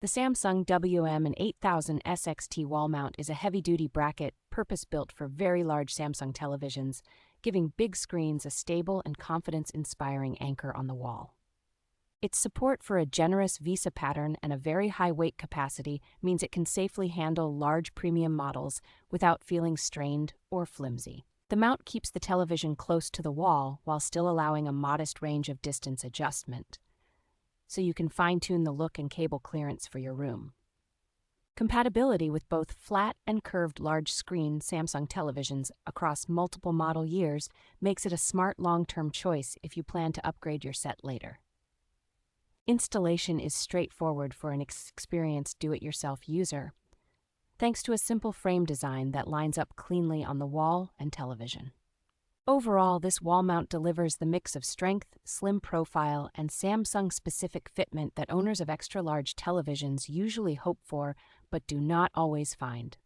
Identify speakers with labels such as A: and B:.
A: The Samsung WMN8000SXT Wall Mount is a heavy-duty bracket purpose-built for very large Samsung televisions, giving big screens a stable and confidence-inspiring anchor on the wall. Its support for a generous VESA pattern and a very high weight capacity means it can safely handle large premium models without feeling strained or flimsy. The mount keeps the television close to the wall while still allowing a modest range of distance adjustment, so you can fine-tune the look and cable clearance for your room. Compatibility with both flat and curved large-screen Samsung televisions across multiple model years makes it a smart long-term choice if you plan to upgrade your set later. Installation is straightforward for an experienced do-it-yourself user, thanks to a simple frame design that lines up cleanly on the wall and television. Overall, this wall mount delivers the mix of strength, slim profile, and Samsung-specific fitment that owners of extra-large televisions usually hope for but do not always find.